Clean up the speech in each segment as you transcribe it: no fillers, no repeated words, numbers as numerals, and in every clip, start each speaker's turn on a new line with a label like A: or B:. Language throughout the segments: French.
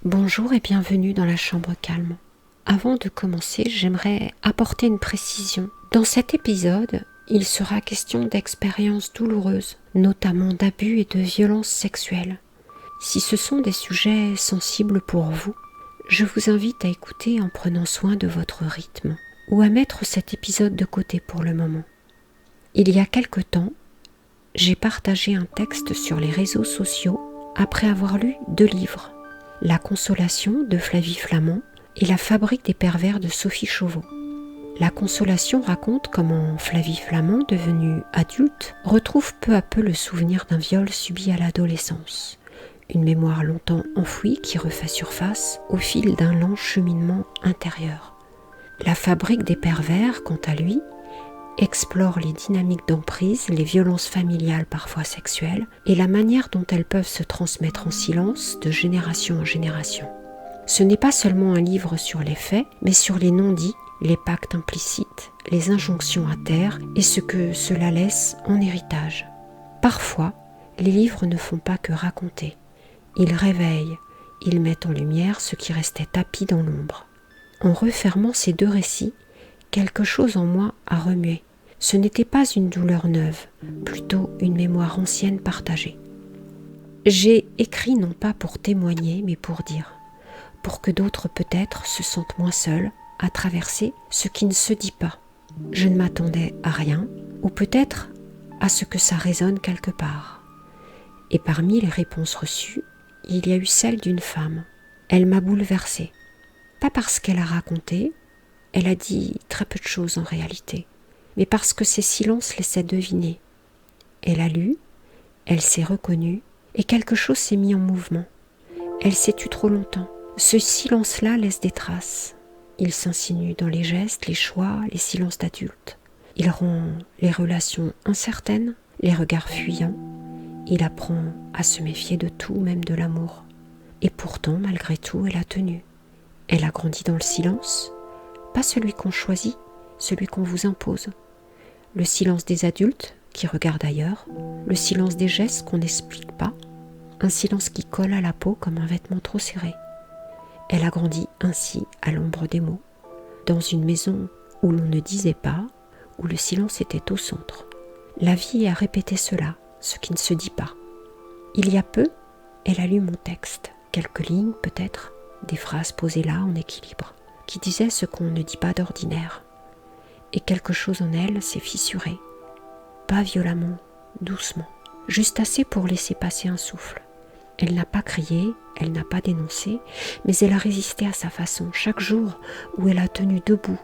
A: Bonjour et bienvenue dans la chambre calme. Avant de commencer, j'aimerais apporter une précision. Dans cet épisode, il sera question d'expériences douloureuses, notamment d'abus et de violences sexuelles. Si ce sont des sujets sensibles pour vous, je vous invite à écouter en prenant soin de votre rythme ou à mettre cet épisode de côté pour le moment. Il y a quelque temps, j'ai partagé un texte sur les réseaux sociaux après avoir lu 2 livres. La Consolation de Flavie Flament et La Fabrique des pervers de Sophie Chauveau. La Consolation raconte comment Flavie Flament, devenue adulte, retrouve peu à peu le souvenir d'un viol subi à l'adolescence. Une mémoire longtemps enfouie qui refait surface au fil d'un lent cheminement intérieur. La Fabrique des pervers, quant à lui, explore les dynamiques d'emprise, les violences familiales parfois sexuelles et la manière dont elles peuvent se transmettre en silence de génération en génération. Ce n'est pas seulement un livre sur les faits, mais sur les non-dits, les pactes implicites, les injonctions à taire et ce que cela laisse en héritage. Parfois, les livres ne font pas que raconter. Ils réveillent, ils mettent en lumière ce qui restait tapi dans l'ombre. En refermant ces 2 récits, quelque chose en moi a remué. Ce n'était pas une douleur neuve, plutôt une mémoire ancienne partagée. J'ai écrit non pas pour témoigner, mais pour dire, pour que d'autres peut-être se sentent moins seuls à traverser ce qui ne se dit pas. Je ne m'attendais à rien, ou peut-être à ce que ça résonne quelque part. Et parmi les réponses reçues, il y a eu celle d'une femme. Elle m'a bouleversée. Pas parce qu'elle a raconté, elle a dit très peu de choses en réalité, mais parce que ses silences laissaient deviner. Elle a lu, elle s'est reconnue, et quelque chose s'est mis en mouvement. Elle s'est tue trop longtemps. Ce silence-là laisse des traces. Il s'insinue dans les gestes, les choix, les silences d'adultes. Il rend les relations incertaines, les regards fuyants. Il apprend à se méfier de tout, même de l'amour. Et pourtant, malgré tout, elle a tenu. Elle a grandi dans le silence, pas celui qu'on choisit, celui qu'on vous impose. Le silence des adultes qui regardent ailleurs, le silence des gestes qu'on n'explique pas, un silence qui colle à la peau comme un vêtement trop serré. Elle a grandi ainsi à l'ombre des mots, dans une maison où l'on ne disait pas, où le silence était au centre. La vie a répété cela, ce qui ne se dit pas. Il y a peu, elle a lu mon texte, quelques lignes peut-être, des phrases posées là en équilibre, qui disaient ce qu'on ne dit pas d'ordinaire. Et quelque chose en elle s'est fissuré, pas violemment, doucement, juste assez pour laisser passer un souffle. Elle n'a pas crié, elle n'a pas dénoncé, mais elle a résisté à sa façon chaque jour où elle a tenu debout,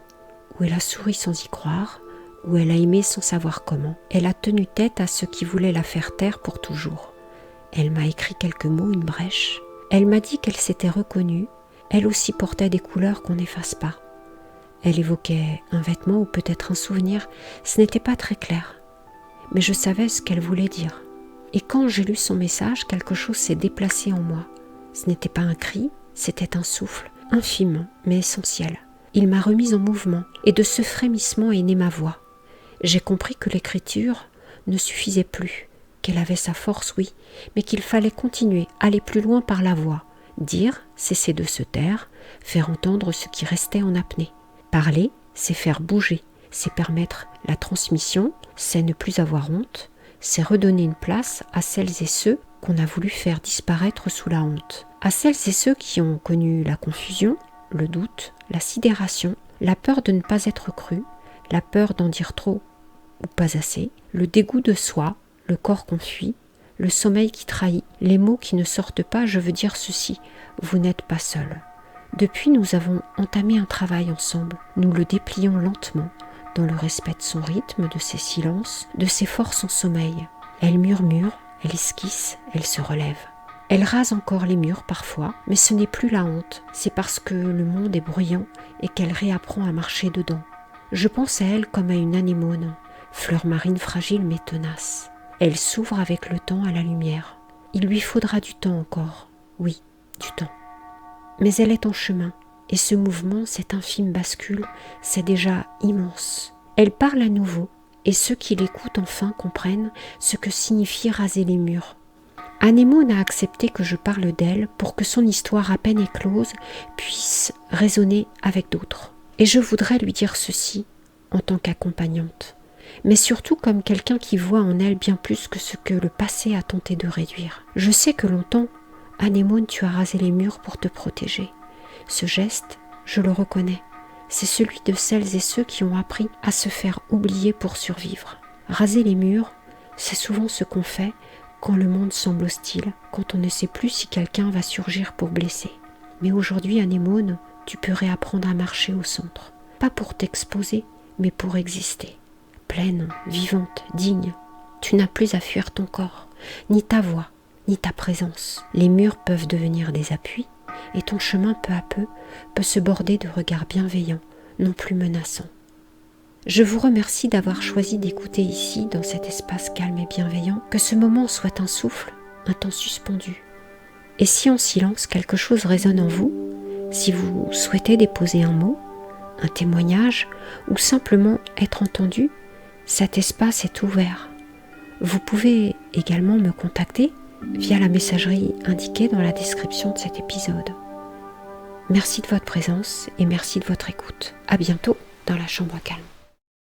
A: où elle a souri sans y croire, où elle a aimé sans savoir comment. Elle a tenu tête à ce qui voulait la faire taire pour toujours. Elle m'a écrit quelques mots, une brèche. Elle m'a dit qu'elle s'était reconnue. Elle aussi portait des couleurs qu'on n'efface pas. Elle évoquait un vêtement ou peut-être un souvenir. Ce n'était pas très clair, mais je savais ce qu'elle voulait dire. Et quand j'ai lu son message, quelque chose s'est déplacé en moi. Ce n'était pas un cri, c'était un souffle, infime mais essentiel. Il m'a remise en mouvement, et de ce frémissement est née ma voix. J'ai compris que l'écriture ne suffisait plus, qu'elle avait sa force, oui, mais qu'il fallait continuer, aller plus loin par la voix. Dire, cesser de se taire, faire entendre ce qui restait en apnée. Parler, c'est faire bouger, c'est permettre la transmission, c'est ne plus avoir honte, c'est redonner une place à celles et ceux qu'on a voulu faire disparaître sous la honte. À celles et ceux qui ont connu la confusion, le doute, la sidération, la peur de ne pas être cru, la peur d'en dire trop ou pas assez, le dégoût de soi, le corps qu'on fuit, le sommeil qui trahit, les mots qui ne sortent pas, je veux dire ceci, vous n'êtes pas seul. Depuis, nous avons entamé un travail ensemble. Nous le déplions lentement, dans le respect de son rythme, de ses silences, de ses forces en sommeil. Elle murmure, elle esquisse, elle se relève. Elle rase encore les murs parfois, mais ce n'est plus la honte, c'est parce que le monde est bruyant et qu'elle réapprend à marcher dedans. Je pense à elle comme à une anémone, fleur marine fragile mais tenace. Elle s'ouvre avec le temps à la lumière. Il lui faudra du temps encore, oui, du temps. Mais elle est en chemin, et ce mouvement, cette infime bascule, c'est déjà immense. Elle parle à nouveau, et ceux qui l'écoutent enfin comprennent ce que signifie raser les murs. Anémone a accepté que je parle d'elle pour que son histoire à peine éclose puisse résonner avec d'autres. Et je voudrais lui dire ceci en tant qu'accompagnante, mais surtout comme quelqu'un qui voit en elle bien plus que ce que le passé a tenté de réduire. Je sais que longtemps, Anémone, tu as rasé les murs pour te protéger. Ce geste, je le reconnais, c'est celui de celles et ceux qui ont appris à se faire oublier pour survivre. Raser les murs, c'est souvent ce qu'on fait quand le monde semble hostile, quand on ne sait plus si quelqu'un va surgir pour blesser. Mais aujourd'hui, Anémone, tu peux réapprendre à marcher au centre. Pas pour t'exposer, mais pour exister. Pleine, vivante, digne. Tu n'as plus à fuir ton corps, ni ta voix, ni ta présence. Les murs peuvent devenir des appuis, et ton chemin peu à peu peut se border de regards bienveillants, non plus menaçants. Je vous remercie d'avoir choisi d'écouter ici, dans cet espace calme et bienveillant, que ce moment soit un souffle, un temps suspendu. Et si en silence quelque chose résonne en vous, si vous souhaitez déposer un mot, un témoignage ou simplement être entendu, cet espace est ouvert. Vous pouvez également me contacter via la messagerie indiquée dans la description de cet épisode. Merci de votre présence et merci de votre écoute. À bientôt dans la chambre calme.